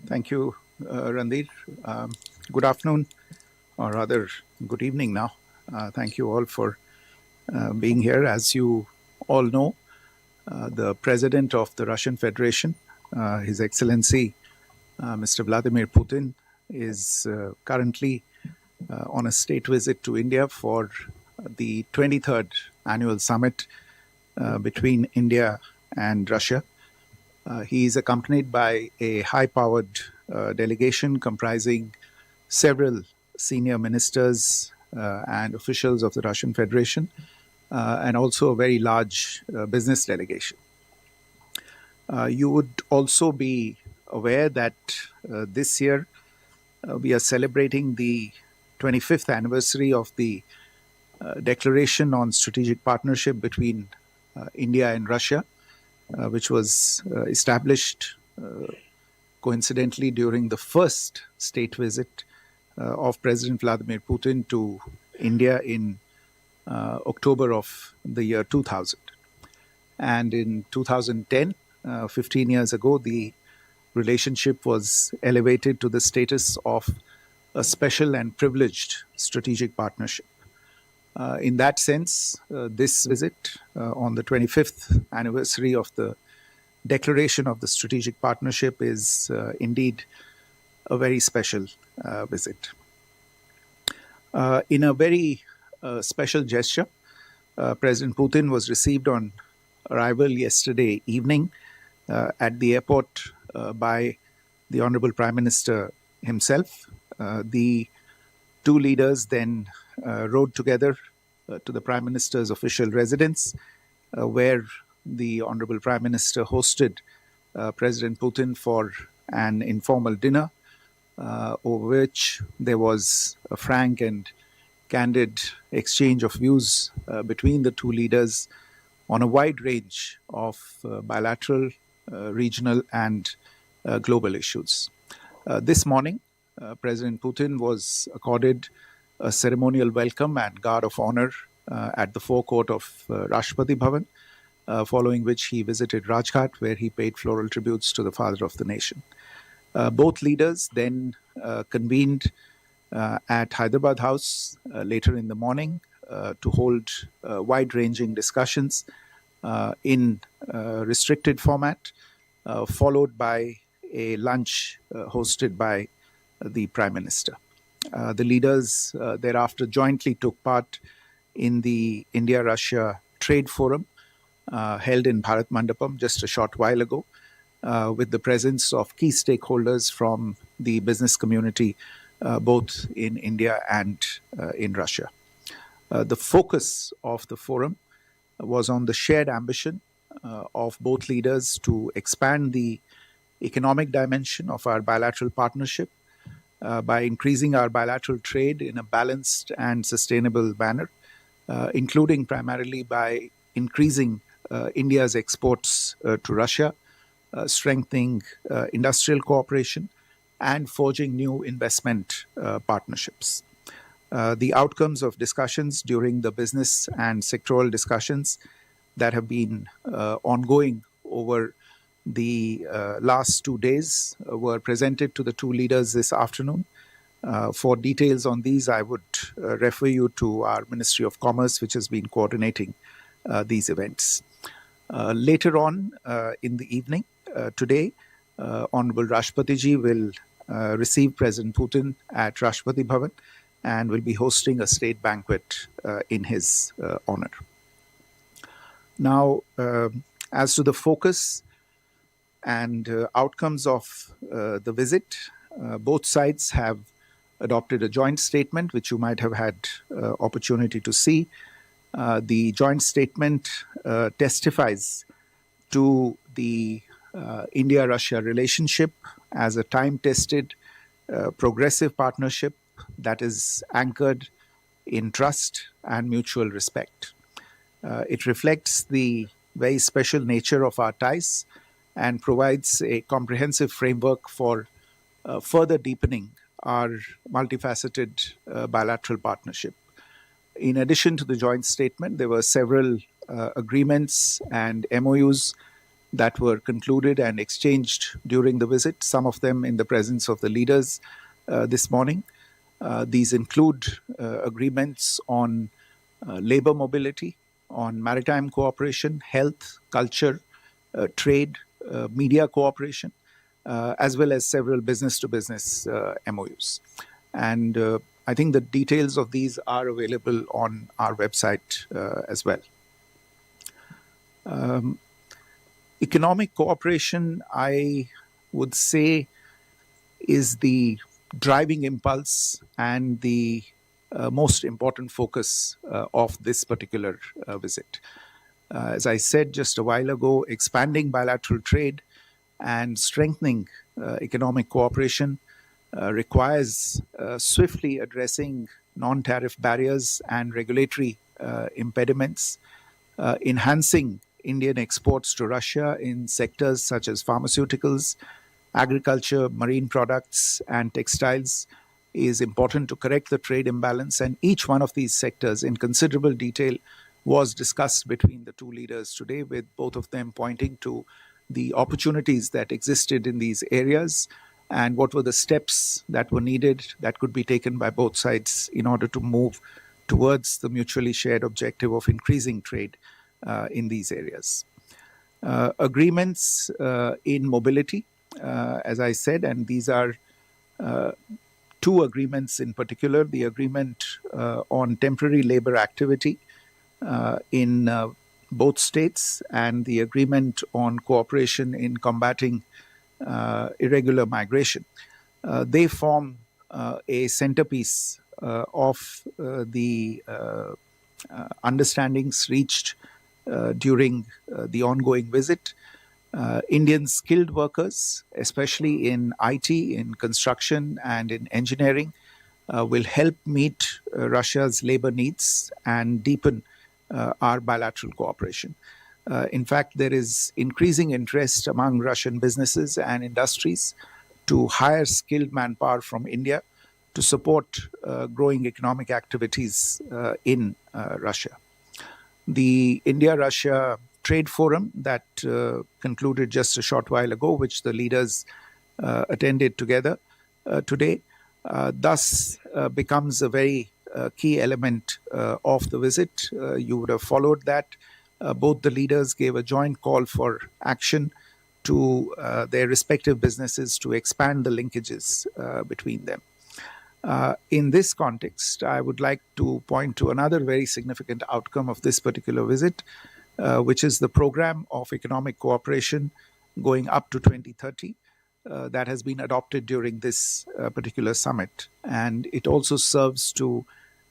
Thank you, Randir. Good afternoon, or rather, good evening now. Thank you all for being here. As you all know, the President of the Russian Federation, His Excellency Mr. Vladimir Putin, is currently on a state visit to India for the 23rd annual summit between India and Russia. He is accompanied by a high-powered delegation comprising several senior ministers and officials of the Russian Federation, and also a very large business delegation. You would also be aware that this year we are celebrating the 25th anniversary of the Declaration on Strategic Partnership between India and Russia, which was established coincidentally during the first state visit of President Vladimir Putin to India in October of the year 2000. And in 2010, 15 years ago, the relationship was elevated to the status of a special and privileged strategic partnership. In that sense, this visit on the 25th anniversary of the declaration of the strategic partnership is indeed a very special visit. In a very special gesture, President Putin was received on arrival yesterday evening at the airport by the Honorable Prime Minister himself. The two leaders then rode together to the Prime Minister's official residence, where the Honorable Prime Minister hosted President Putin for an informal dinner, over which there was a frank and candid exchange of views between the two leaders on a wide range of bilateral, regional, and global issues. This morning, President Putin was accorded a ceremonial welcome and guard of honor at the forecourt of Rashtrapati Bhavan, following which he visited Rajghat, where he paid floral tributes to the father of the nation. Both leaders then convened at Hyderabad House later in the morning to hold wide-ranging discussions in restricted format, followed by a lunch hosted by the Prime Minister. The leaders thereafter jointly took part in the India-Russia Trade Forum held in Bharat Mandapam just a short while ago, with the presence of key stakeholders from the business community, both in India and in Russia. The focus of the forum was on the shared ambition of both leaders to expand the economic dimension of our bilateral partnership by increasing our bilateral trade in a balanced and sustainable manner, including primarily by increasing India's exports to Russia, strengthening industrial cooperation, and forging new investment partnerships. The outcomes of discussions during the business and sectoral discussions that have been ongoing over the last 2 days were presented to the two leaders this afternoon. For details on these, I would refer you to our Ministry of Commerce, which has been coordinating these events. Later on in the evening, today, Honorable Rashtrapati Ji will receive President Putin at Rashtrapati Bhavan and will be hosting a state banquet in his honor. Now, as to the focus and outcomes of the visit, both sides have adopted a joint statement, which you might have had opportunity to see. The joint statement testifies to the India-Russia relationship as a time-tested, progressive partnership that is anchored in trust and mutual respect. It reflects the very special nature of our ties and provides a comprehensive framework for further deepening our multifaceted bilateral partnership. In addition to the joint statement, there were several agreements and MOUs that were concluded and exchanged during the visit, some of them in the presence of the leaders this morning. These include agreements on labor mobility, on maritime cooperation, health, culture, trade, media cooperation, as well as several business-to-business MOUs. And I think the details of these are available on our website as well. Economic cooperation, I would say, is the driving impulse and the most important focus of this particular visit. As I said just a while ago, expanding bilateral trade and strengthening economic cooperation requires swiftly addressing non-tariff barriers and regulatory impediments, enhancing Indian exports to Russia in sectors such as pharmaceuticals, agriculture, marine products, and textiles is important to correct the trade imbalance. And each one of these sectors in considerable detail was discussed between the two leaders today, with both of them pointing to the opportunities that existed in these areas and what were the steps that were needed that could be taken by both sides in order to move towards the mutually shared objective of increasing trade in these areas. Agreements in mobility, as I said, and these are two agreements in particular: the agreement on temporary labor activity in both states and the agreement on cooperation in combating irregular migration. They form a centerpiece of the understandings reached during the ongoing visit. Indian skilled workers, especially in IT, in construction, and in engineering, will help meet Russia's labor needs and deepen our bilateral cooperation. In fact, there is increasing interest among Russian businesses and industries to hire skilled manpower from India to support growing economic activities in Russia. The India-Russia Trade Forum that concluded just a short while ago, which the leaders attended together today, thus becomes a very key element of the visit. You would have followed that. Both the leaders gave a joint call for action to their respective businesses to expand the linkages between them. In this context, I would like to point to another very significant outcome of this particular visit, which is the program of economic cooperation going up to 2030 that has been adopted during this particular summit. And it also serves to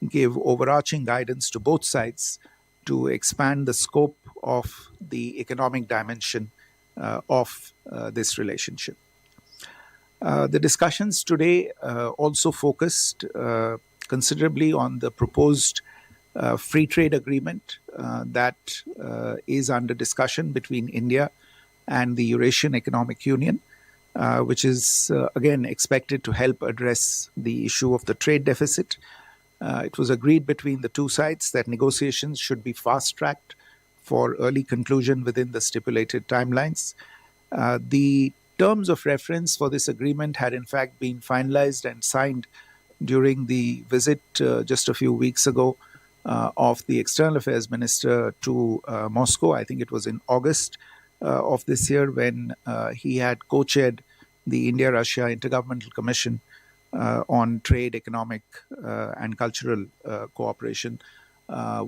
give overarching guidance to both sides to expand the scope of the economic dimension of this relationship. The discussions today also focused considerably on the proposed free trade agreement that is under discussion between India and the Eurasian Economic Union, which is again expected to help address the issue of the trade deficit. It was agreed between the two sides that negotiations should be fast-tracked for early conclusion within the stipulated timelines. The terms of reference for this agreement had in fact been finalized and signed during the visit just a few weeks ago of the External Affairs Minister to Moscow. I think it was in August of this year, when he had co-chaired the India-Russia Intergovernmental Commission on Trade, Economic and Cultural Cooperation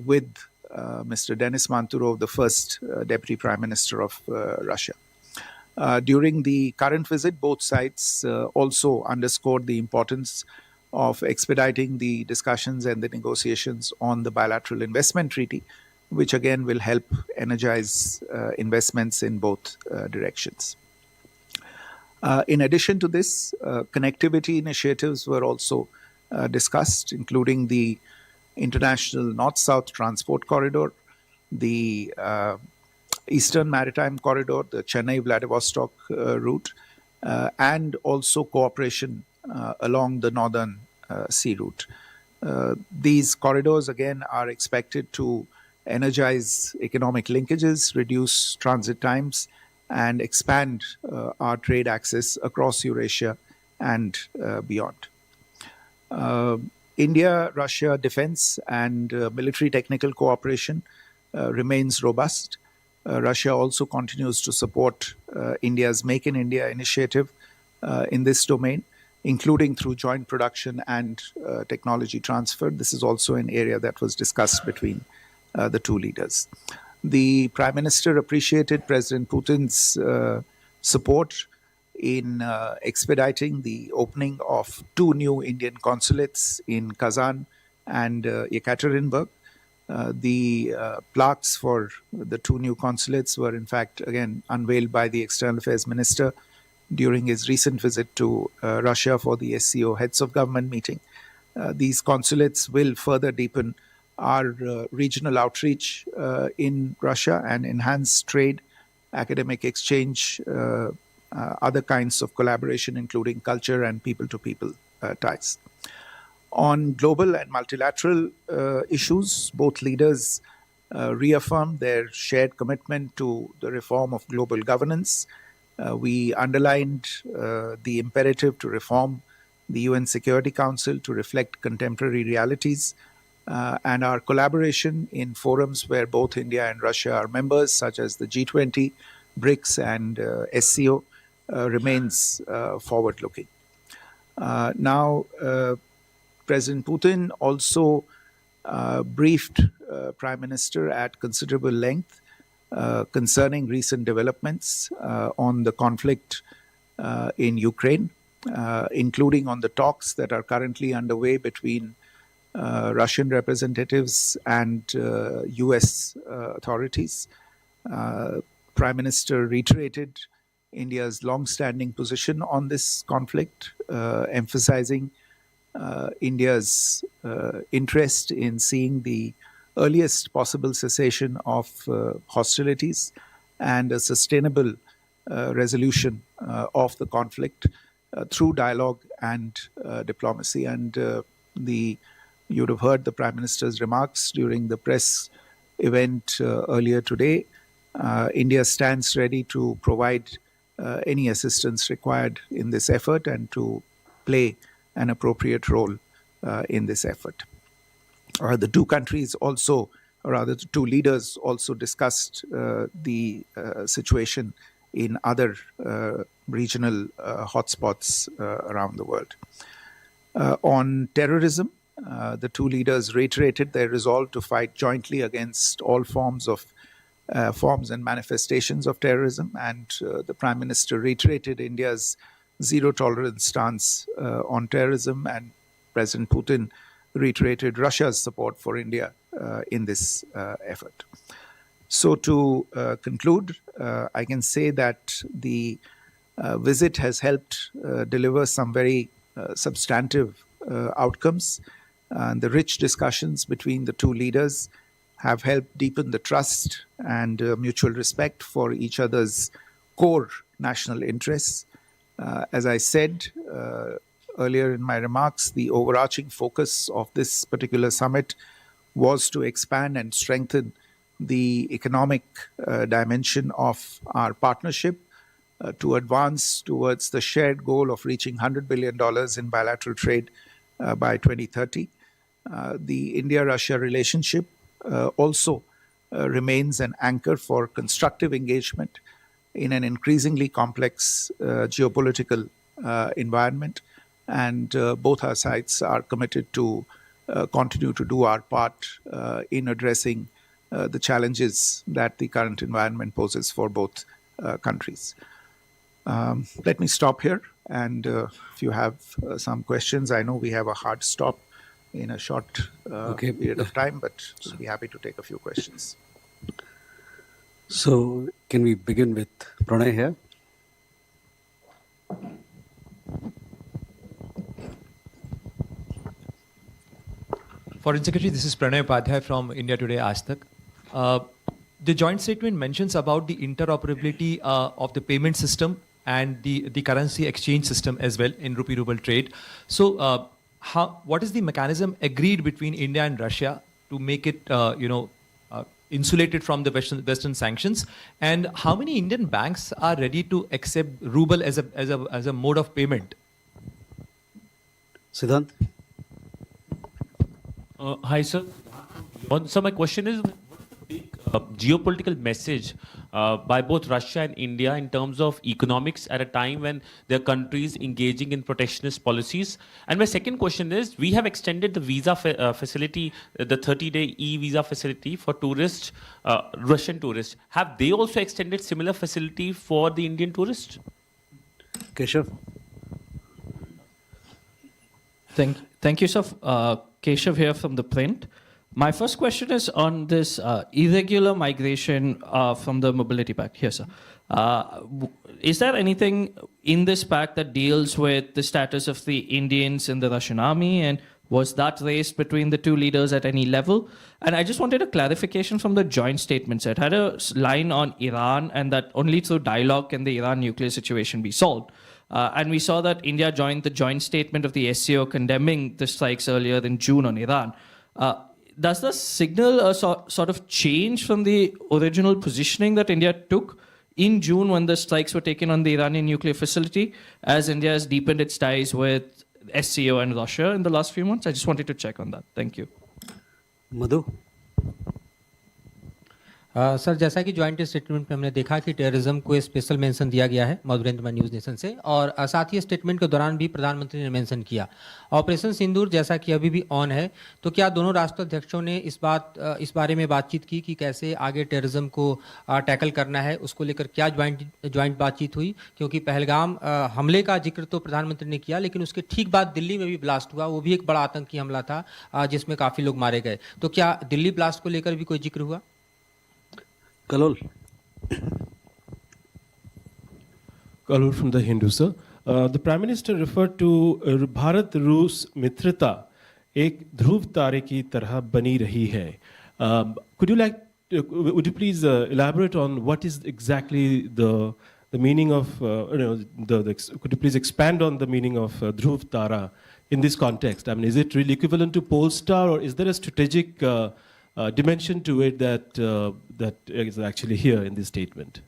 with Mr. Denis Manturov, the first Deputy Prime Minister of Russia. During the current visit, both sides also underscored the importance of expediting the discussions and the negotiations on the bilateral investment treaty, which again will help energize investments in both directions. In addition to this, connectivity initiatives were also discussed, including the International North-South Transport Corridor, the Eastern Maritime Corridor, the Chennai-Vladivostok route, and also cooperation along the Northern Sea route. These corridors, again, are expected to energize economic linkages, reduce transit times, and expand our trade access across Eurasia and beyond. India-Russia defense and military technical cooperation remains robust. Russia also continues to support India's Make in India initiative in this domain, including through joint production and technology transfer. This is also an area that was discussed between the two leaders. The Prime Minister appreciated President Putin's support in expediting the opening of 2 new Indian consulates in Kazan and Yekaterinburg. The plaques for the 2 new consulates were in fact again unveiled by the External Affairs Minister during his recent visit to Russia for the SCO Heads of Government meeting. These consulates will further deepen our regional outreach in Russia and enhance trade, academic exchange, other kinds of collaboration, including culture and people-to-people ties. On global and multilateral issues, both leaders reaffirmed their shared commitment to the reform of global governance. We underlined the imperative to reform the UN Security Council to reflect contemporary realities, and our collaboration in forums where both India and Russia are members, such as the G20, BRICS, and SCO, remains forward-looking. Now, President Putin also briefed Prime Minister at considerable length concerning recent developments on the conflict in Ukraine, including on the talks that are currently underway between Russian representatives and US authorities. Prime Minister reiterated India's long-standing position on this conflict, emphasizing India's interest in seeing the earliest possible cessation of hostilities and a sustainable resolution of the conflict through dialogue and diplomacy. And you'd have heard the Prime Minister's remarks during the press event earlier today. India stands ready to provide any assistance required in this effort and to play an appropriate role in this effort. The two countries also, or rather the two leaders also discussed the situation in other regional hotspots around the world. On terrorism, the two leaders reiterated their resolve to fight jointly against all forms and manifestations of terrorism, and the Prime Minister reiterated India's zero-tolerance stance on terrorism, and President Putin reiterated Russia's support for India in this effort. So to conclude, I can say that the visit has helped deliver some very substantive outcomes. And the rich discussions between the two leaders have helped deepen the trust and mutual respect for each other's core national interests. As I said earlier in my remarks, the overarching focus of this particular summit was to expand and strengthen the economic dimension of our partnership, to advance towards the shared goal of reaching $100 billion in bilateral trade by 2030. The India-Russia relationship also remains an anchor for constructive engagement in an increasingly complex geopolitical environment, and both our sides are committed to continue to do our part in addressing the challenges that the current environment poses for both countries. Let me stop here, and if you have some questions, I know we have a hard stop in a short period of time, but we'll be happy to take a few questions. So, can we begin with Pranay here? Foreign Secretary, this is Pranay Upadhyay from India Today Aaj Tak. The joint statement mentions about the interoperability of the payment system and the currency exchange system as well in rupee-ruble trade. So, what is the mechanism agreed between India and Russia to make it, insulated from the Western sanctions? And how many Indian banks are ready to accept ruble as a mode of payment? Siddhant? Hi, sir. So my question is, geopolitical message by both Russia and India in terms of economics at a time when there are countries engaging in protectionist policies? And my second question is, we have extended the visa facility, the 30-day e-visa facility for tourists, Russian tourists. Have they also extended similar facility for the Indian tourists? Keshav? Thank you, sir. Keshav here from the print. My first question is on this irregular migration from the Mobility Pact. Here, sir. Is there anything in this pact that deals with the status of the Indians in the Russian army, and was that raised between the two leaders at any level? And I just wanted a clarification from the joint statement. It had a line on Iran, and that only through dialogue can the Iran nuclear situation be solved. And we saw that India joined the joint statement of the SCO condemning the strikes earlier in June on Iran. Does this signal a sort of change from the original positioning that India took in June when the strikes were taken on the Iranian nuclear facility, as India has deepened its ties with SCO and Russia in the last few months? I just wanted to check on that. Thank you. Madhu? Sir, जैसा कि joint statement में हमने देखा कि terrorism को special mention दिया गया है मधुरेंद्र न्यूज़ नेशन से, और साथ ही स्टेटमेंट के दौरान भी प्रधानमंत्री ने मेंशन किया ऑपरेशन सिंदूर जैसा कि अभी भी ऑन है। तो क्या दोनों राष्ट्राध्यक्षों ने इस बारे में बातचीत की कि कैसे आगे टेररिज्म को टैकल करना है, उसको लेकर क्या ज्वाइंट बातचीत हुई? क्योंकि पहलगाम हमले का जिक्र तो प्रधानमंत्री ने किया, लेकिन उसके ठीक बाद दिल्ली में भी ब्लास्ट हुआ, वो भी एक बड़ा आतंकी हमला था जिसमें काफ़ी लोग मारे गए। तो क्या दिल्ली ब्लास्ट को लेकर भी कोई जिक्र हुआ? Kalol? Kalur from the Hindu, sir. The Prime Minister referred to Bharat-Rus Mitrata एक ध्रुव तारे की तरह बनी रही है. Would you please elaborate on what is exactly the meaning of, could you please expand on the meaning of Dhruv Tara in this context? I mean, is it really equivalent to Pole Star, or is there a strategic dimension to it that is actually here in this statement?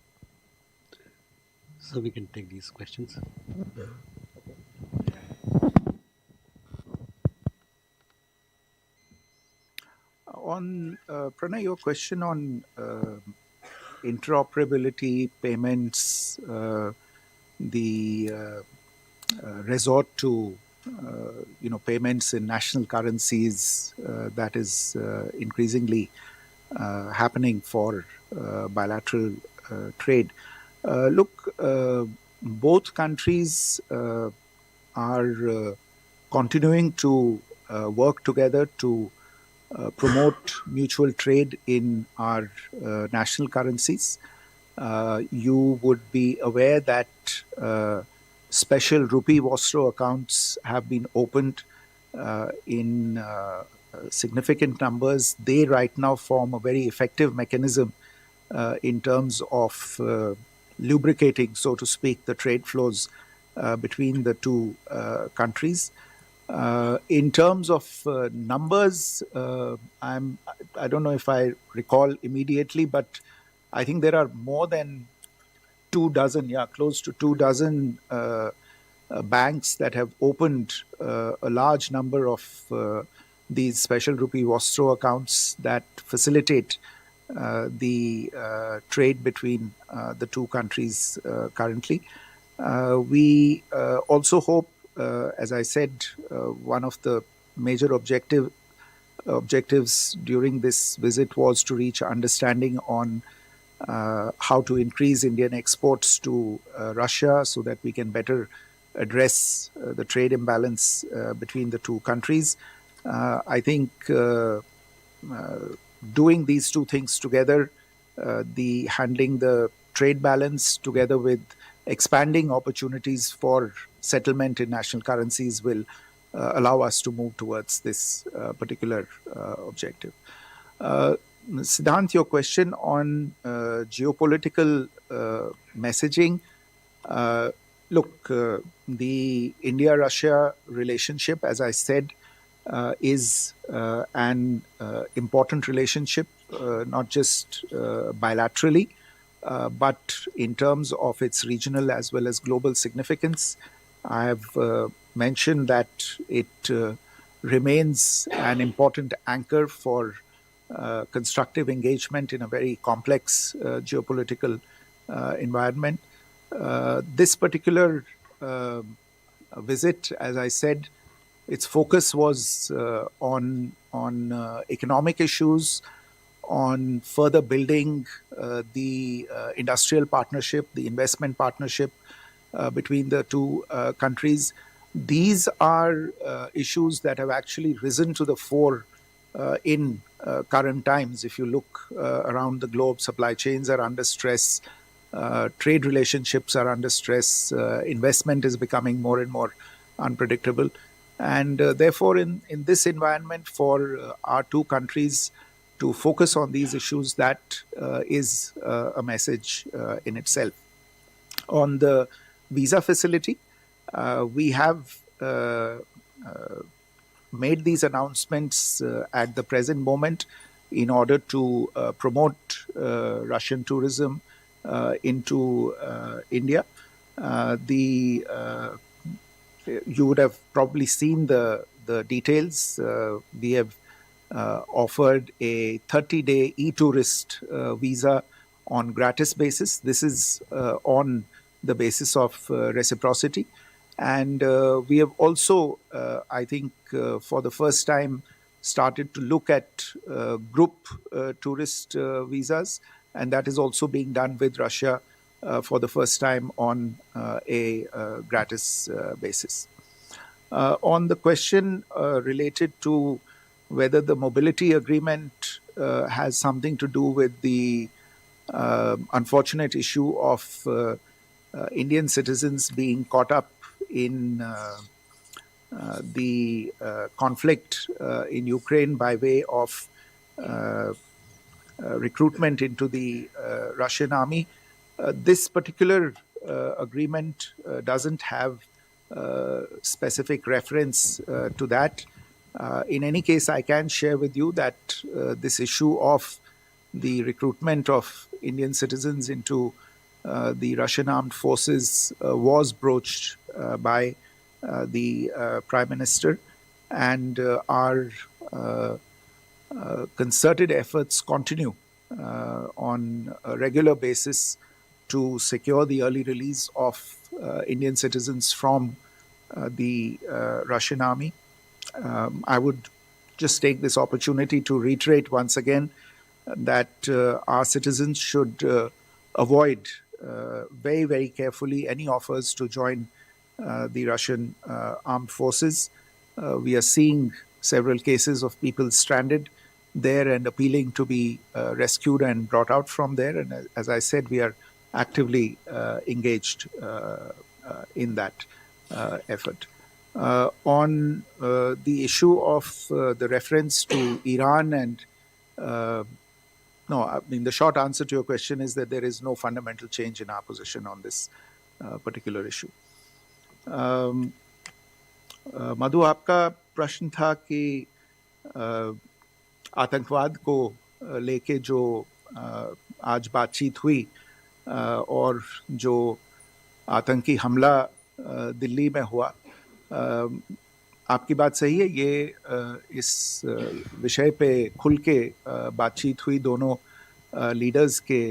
So we can take these questions. On Pranay, your question on interoperability, payments, the resort to payments in national currencies, that is increasingly happening for bilateral trade. Look, both countries are continuing to work together to promote mutual trade in our national currencies. You would be aware that special rupee Vostro accounts have been opened in significant numbers. They right now form a very effective mechanism in terms of lubricating, so to speak, the trade flows between the two countries. In terms of numbers, I don't know if I recall immediately, but I think there are more than 24, close to 24 banks that have opened a large number of these special rupee Vostro accounts that facilitate the trade between the two countries currently. We also hope, as I said, one of the major objectives during this visit was to reach understanding on how to increase Indian exports to Russia so that we can better address the trade imbalance between the two countries. I think doing these two things together, handling the trade balance together with expanding opportunities for settlement in national currencies will allow us to move towards this particular objective. Siddhant, your question on geopolitical messaging. Look, the India-Russia relationship, as I said, is an important relationship, not just bilaterally, but in terms of its regional as well as global significance. I have mentioned that it remains an important anchor for constructive engagement in a very complex geopolitical environment. This particular visit, as I said, its focus was on economic issues, on further building the industrial partnership, the investment partnership between the two countries. These are issues that have actually risen to the fore in current times. If you look around the globe, supply chains are under stress, trade relationships are under stress, investment is becoming more and more unpredictable. And therefore, in this environment, for our two countries to focus on these issues, that is a message in itself. On the visa facility, we have made these announcements at the present moment in order to promote Russian tourism into India. You would have probably seen the details. We have offered a 30-day e-tourist visa on gratis basis. This is on the basis of reciprocity. And we have also, I think, for the first time, started to look at group tourist visas. And that is also being done with Russia for the first time on a gratis basis. On the question related to whether the mobility agreement has something to do with the unfortunate issue of Indian citizens being caught up in the conflict in Ukraine by way of recruitment into the Russian army. This particular agreement doesn't have specific reference to that. In any case, I can share with you that this issue of the recruitment of Indian citizens into the Russian armed forces was broached by the Prime Minister, and our concerted efforts continue on a regular basis to secure the early release of Indian citizens from the Russian army. I would just take this opportunity to reiterate once again that our citizens should avoid very, very carefully any offers to join the Russian armed forces. We are seeing several cases of people stranded there and appealing to be rescued and brought out from there. And as I said, we are actively engaged in that effort. On the issue of the reference to Iran and no, I mean, the short answer to your question is that there is no fundamental change in our position on this particular issue. मधु, आपका प्रश्न था कि आतंकवाद को लेके जो आज बातचीत हुई और जो आतंकी हमला दिल्ली में हुआ, आपकी बात सही है। ये इस विषय पे खुल के बातचीत हुई दोनों लीडर्स के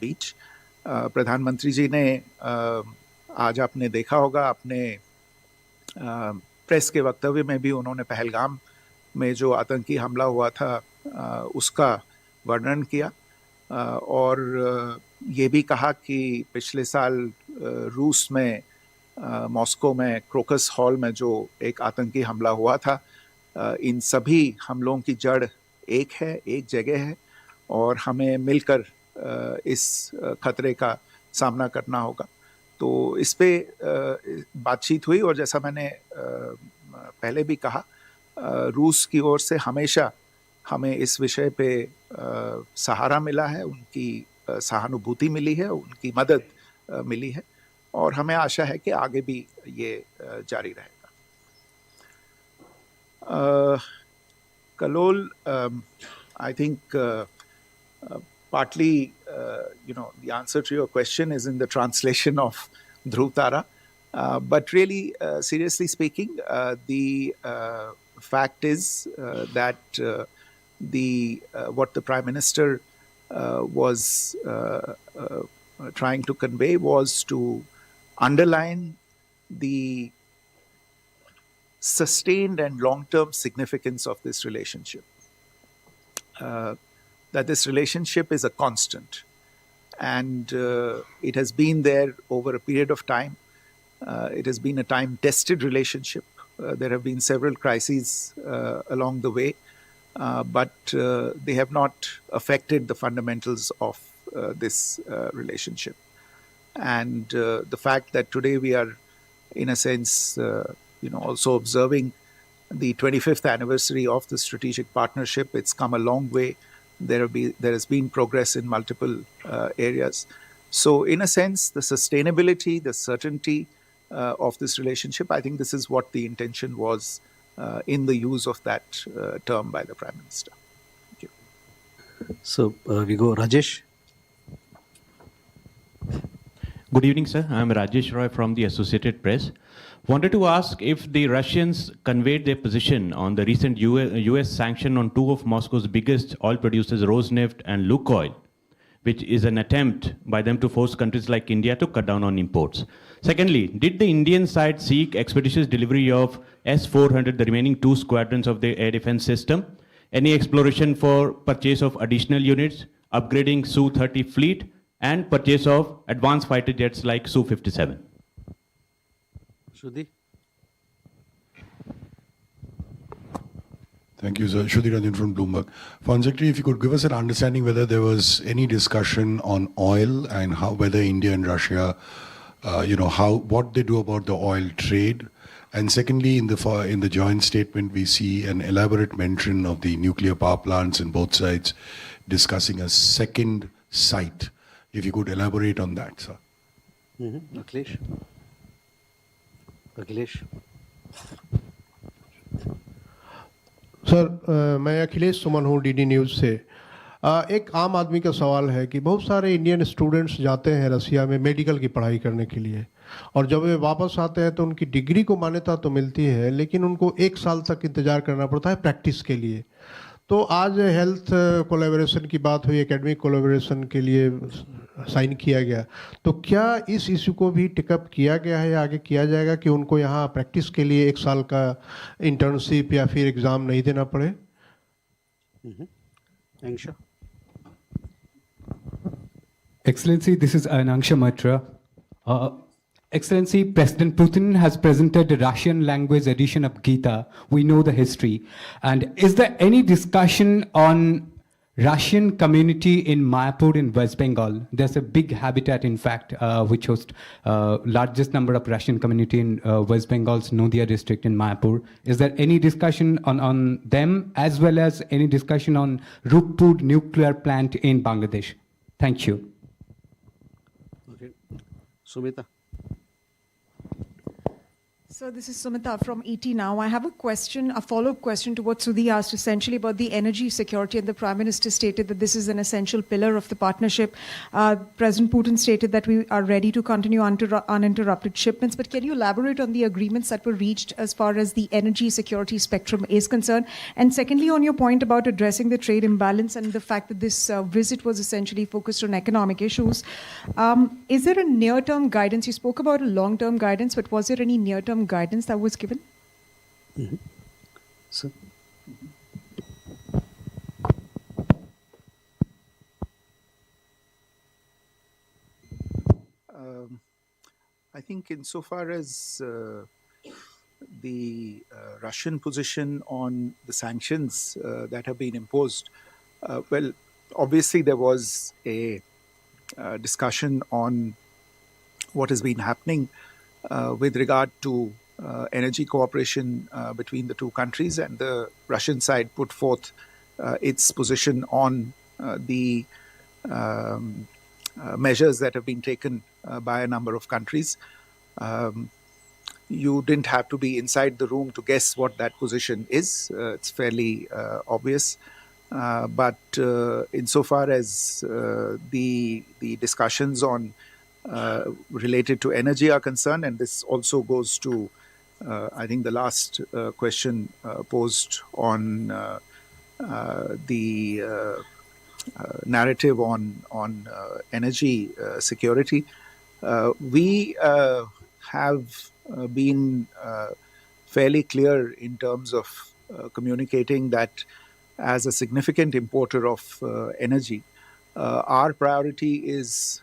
बीच। प्रधानमंत्री जी ने आज आपने देखा होगा अपने प्रेस के वक्तव्य में भी उन्होंने पहलगाम में जो आतंकी हमला हुआ था उसका वर्णन किया और ये भी कहा कि पिछले साल रूस में मॉस्को में क्रोकस हॉल में जो एक आतंकी हमला हुआ था, इन सभी हमलों की जड़ एक है, एक जगह है और हमें मिलकर इस खतरे का सामना करना होगा। तो इस पे बातचीत हुई और जैसा मैंने पहले भी कहा, रूस की ओर से हमेशा हमें इस विषय पे सहारा मिला है, उनकी सहानुभूति मिली है, उनकी मदद मिली है और हमें आशा है कि आगे भी ये जारी रहेगा। Uh, Kalol, I think partly, the answer to your question is in the translation of Dhruv Tara. But really, seriously speaking, the fact is that what the Prime Minister was trying to convey was to underline the sustained and long-term significance of this relationship. That this relationship is a constant, and it has been there over a period of time. It has been a time-tested relationship. There have been several crises along the way, but they have not affected the fundamentals of this relationship. And the fact that today we are, in a sense, also observing the 25th anniversary of the strategic partnership, it's come a long way. There has been progress in multiple areas. So, in a sense, the sustainability, the certainty of this relationship, I think this is what the intention was in the use of that term by the Prime Minister. Thank you. So we go Rajesh. Good evening, sir. I'm Rajesh Roy from the Associated Press. Wanted to ask if the Russians conveyed their position on the recent US sanction on two of Moscow's biggest oil producers, Rosneft and Lukoil, which is an attempt by them to force countries like India to cut down on imports. Secondly, did the Indian side seek expeditious delivery of S-400, the remaining two squadrons of the air defense system? Any exploration for purchase of additional units, upgrading Su-30 fleet, and purchase of advanced fighter jets like Su-57? Shruti. Thank you, sir. Shruti Ranjan from Bloomberg. Foreign Secretary, if you could give us an understanding whether there was any discussion on oil and whether India and Russia, what they do about the oil trade. And secondly, in the joint statement, we see an elaborate mention of the nuclear power plants in both sides discussing a second site. If you could elaborate on that, sir. Akhilesh. Akhilesh. Sir मैं अखिलेश सुमन हूँ DD news से। एक आम आदमी का सवाल है कि बहुत सारे इंडियन स्टूडेंट्स जाते हैं रसिया में मेडिकल की पढ़ाई करने के लिए, और जब वे वापस आते हैं तो उनकी डिग्री को मान्यता तो मिलती है, लेकिन उनको 1 साल तक इंतज़ार करना पड़ता है प्रैक्टिस के लिए। तो आज हेल्थ कोलैबोरेशन की बात हुई, एकेडमिक कोलैबोरेशन के लिए साइन किया गया, तो क्या इस इशू को भी टिकअप किया गया है या आगे किया जाएगा कि उनको यहाँ प्रैक्टिस के लिए 1 साल का इंटर्नशिप या फिर एग्ज़ाम नहीं देना पड़े? Angsha. Excellency, this is Anangsha Matra. Excellency, President Putin has presented a Russian language edition of Gita. We know the history. And is there any discussion on Russian community in Mayapur in West Bengal? There's a big habitat, in fact, which hosts largest number of Russian community in West Bengal's Nodia district in Mayapur. Is there any discussion on them, as well as any discussion on Rupur nuclear plant in Bangladesh? Thank you. Okay. Sumita. So this is Sumita from ET Now. I have a follow-up question to what Sudhi asked, essentially about the energy security, and the Prime Minister stated that this is an essential pillar of the partnership. President Putin stated that we are ready to continue uninterrupted shipments, but can you elaborate on the agreements that were reached as far as the energy security spectrum is concerned? And secondly, on your point about addressing the trade imbalance and the fact that this visit was essentially focused on economic issues, is there a near-term guidance? You spoke about a long-term guidance, but was there any near-term guidance that was given? Sir. I think insofar as the Russian position on the sanctions that have been imposed, well, obviously there was a discussion on what has been happening with regard to energy cooperation between the two countries, and the Russian side put forth its position on the measures that have been taken by a number of countries. you didn't have to be inside the room to guess what that position is. It's fairly obvious. But insofar as the discussions on related to energy are concerned, and this also goes to I think the last question posed on the narrative on energy security. We have been fairly clear in terms of communicating that as a significant importer of energy, our priority is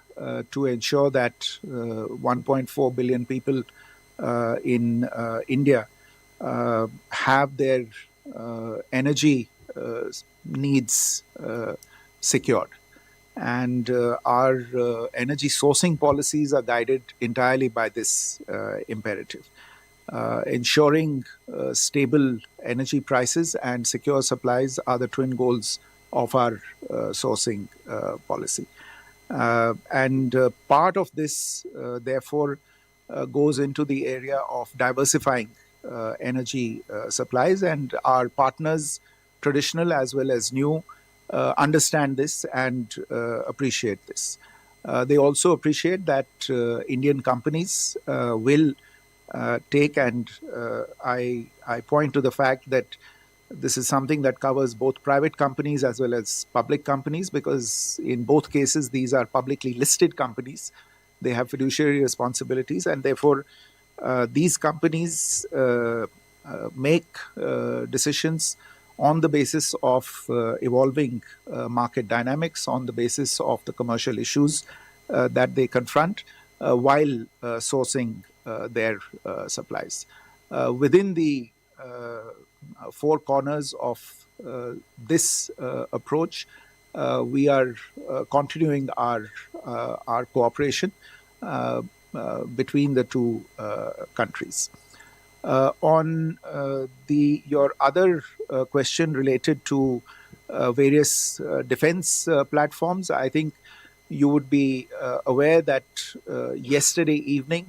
to ensure that 1.4 billion people in India have their energy needs secured. And our energy sourcing policies are guided entirely by this imperative. Ensuring stable energy prices and secure supplies are the twin goals of our sourcing policy. And part of this, therefore, goes into the area of diversifying energy supplies, and our partners, traditional as well as new, understand this and appreciate this. They also appreciate that Indian companies will take, and I point to the fact that this is something that covers both private companies as well as public companies, because in both cases these are publicly listed companies. They have fiduciary responsibilities, and therefore these companies make decisions on the basis of evolving market dynamics, on the basis of the commercial issues that they confront while sourcing their supplies. Within the four corners of this approach, we are continuing our cooperation between the two countries. On your other question related to various defense platforms, I think you would be aware that yesterday evening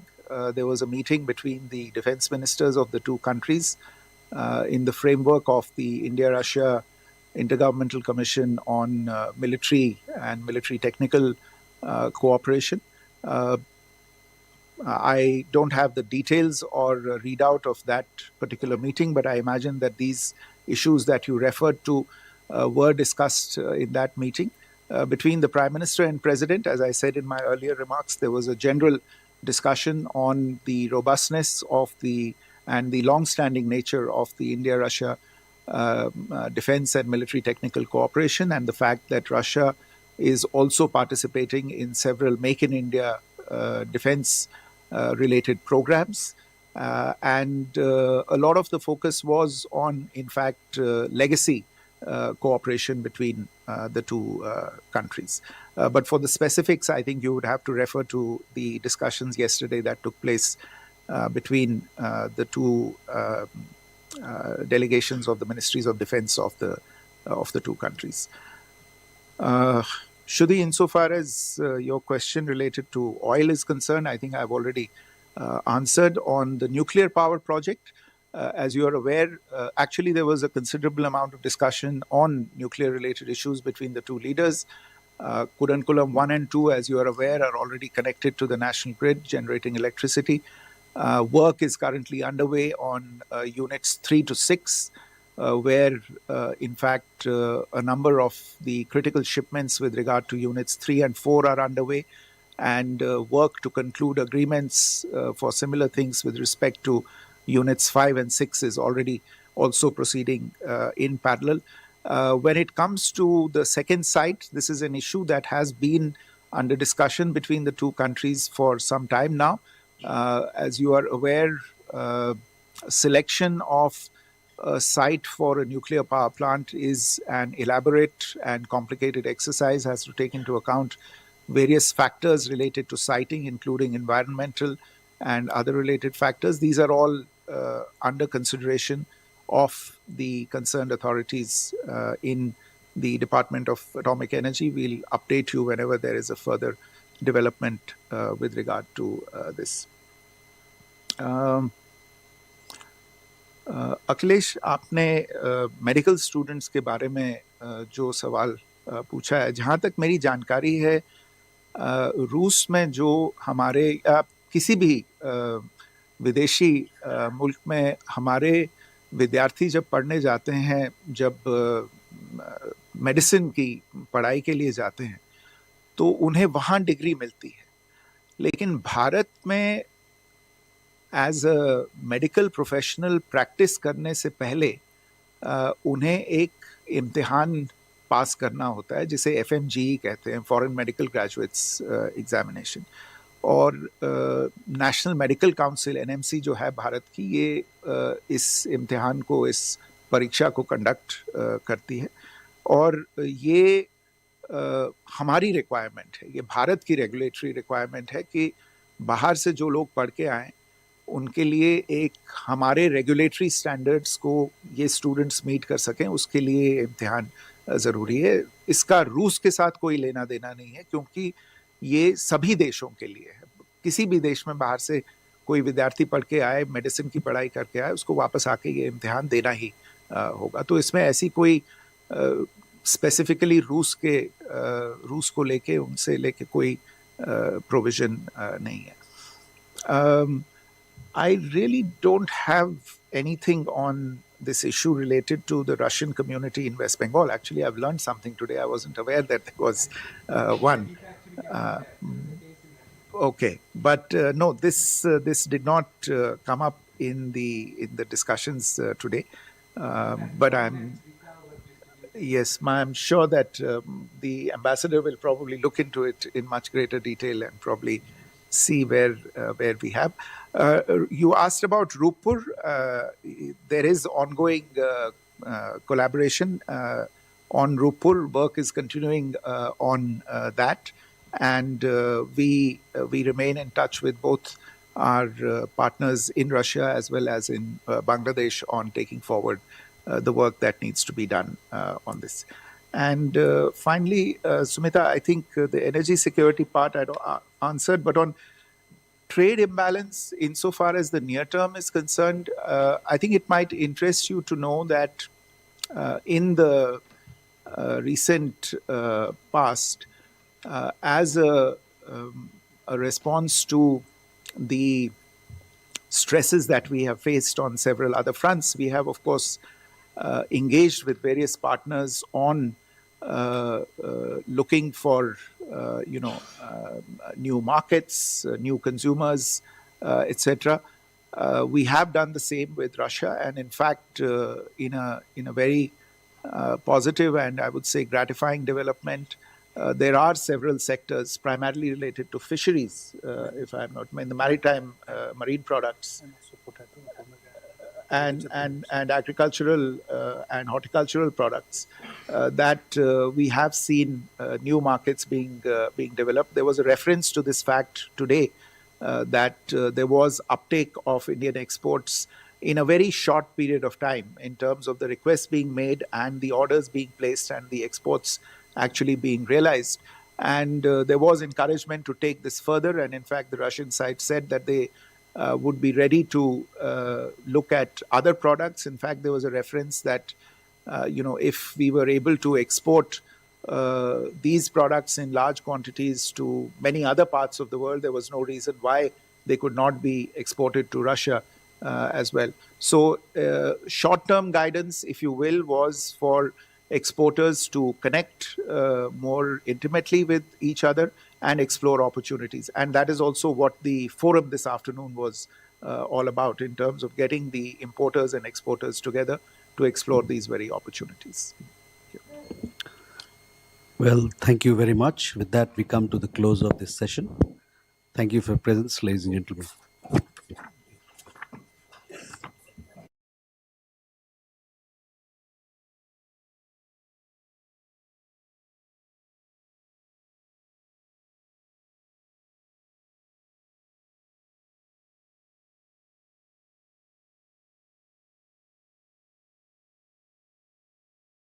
there was a meeting between the defense ministers of the two countries in the framework of the India-Russia Intergovernmental Commission on Military and Military Technical Cooperation. I don't have the details or readout of that particular meeting, but I imagine that these issues that you referred to were discussed in that meeting. Between the Prime Minister and President, as I said in my earlier remarks, there was a general discussion on the robustness of and the long-standing nature of the India-Russia defense and military technical cooperation, and the fact that Russia is also participating in several Make in India defense related programs. And a lot of the focus was on, in fact, legacy cooperation between the two countries. But for the specifics, I think you would have to refer to the discussions yesterday that took place between the two delegations of the ministries of defense of the two countries. Shruti, insofar as your question related to oil is concerned, I think I've already answered. On the nuclear power project, as you are aware, actually there was a considerable amount of discussion on nuclear-related issues between the two leaders. Kudankulam 1 and 2, as you are aware, are already connected to the national grid, generating electricity. Work is currently underway on units 3 to 6, where, in fact, a number of the critical shipments with regard to units 3 and 4 are underway, and work to conclude agreements for similar things with respect to units 5 and 6 is already also proceeding in parallel. When it comes to the second site, this is an issue that has been under discussion between the two countries for some time now. As you are aware, selection of a site for a nuclear power plant is an elaborate and complicated exercise, has to take into account various factors related to siting, including environmental and other related factors. These are all under consideration of the concerned authorities in the Department of Atomic Energy. We'll update you whenever there is a further development with regard to this. Akhilesh, आपने medical students के बारे में जो सवाल पूछा है, जहाँ तक मेरी जानकारी है, रूस में जो हमारे किसी भी विदेशी मुल्क में हमारे विद्यार्थी जब पढ़ने जाते हैं, जब मेडिसिन की पढ़ाई के लिए जाते हैं, तो उन्हें वहाँ डिग्री मिलती है। लेकिन भारत में as a medical professional practice करने से पहले उन्हें एक इम्तिहान पास करना होता है, जिसे FMGE कहते हैं, फॉरेन मेडिकल ग्रेजुएट्स एग्जामिनेशन। और नेशनल मेडिकल काउंसिल NMC जो है भारत की, ये इस इम्तिहान को, इस परीक्षा को कंडक्ट करती है। और ये हमारी रिक्वायरमेंट है, ये भारत की रेगुलेटरी रिक्वायरमेंट है कि बाहर से जो लोग पढ़ के आएँ, उनके लिए एक हमारे रेगुलेटरी स्टैंडर्ड्स को ये स्टूडेंट्स मीट कर सकें, उसके लिए इम्तिहान ज़रूरी है। इसका रूस के साथ कोई लेना देना नहीं है, क्योंकि ये सभी देशों के लिए है। किसी भी देश में बाहर से कोई विद्यार्थी पढ़ के आए, मेडिसिन की पढ़ाई करके आए, उसको वापस आके ये इम्तिहान देना ही होगा। तो इसमें ऐसी कोई स्पेसिफिकली रूस को लेके, उनसे लेके कोई प्रोविजन नहीं है। I really don't have anything on this issue related to the Russian community in West Bengal. Actually, I've learned something today. I wasn't aware that there was one. Okay, but no, this did not come up in the discussions today. But I'm sure that the ambassador will probably look into it in much greater detail and probably see where we have. You asked about Rupur. There is ongoing collaboration on Rupur. Work is continuing on that, and we remain in touch with both our partners in Russia as well as in Bangladesh on taking forward the work that needs to be done on this. And finally, Sumita, I think the energy security part I answered, but on trade imbalance, insofar as the near term is concerned, I think it might interest you to know that in the recent past, as a response to the stresses that we have faced on several other fronts, we have, of course, engaged with various partners on looking for new markets, new consumers, etc. We have done the same with Russia, and in fact, in a very positive and I would say gratifying development, there are several sectors primarily related to fisheries, if I'm not in the maritime marine products, and agricultural and horticultural products that we have seen new markets being developed. There was a reference to this fact today that there was uptake of Indian exports in a very short period of time in terms of the requests being made and the orders being placed and the exports actually being realized. And there was encouragement to take this further. And in fact, the Russian side said that they would be ready to look at other products. In fact, there was a reference that, if we were able to export these products in large quantities to many other parts of the world, there was no reason why they could not be exported to Russia as well. So short-term guidance, if you will, was for exporters to connect more intimately with each other and explore opportunities. And that is also what the forum this afternoon was all about, in terms of getting the importers and exporters together to explore these very opportunities. Well, thank you very much. With that, we come to the close of this session. Thank you for your presence, ladies and gentlemen.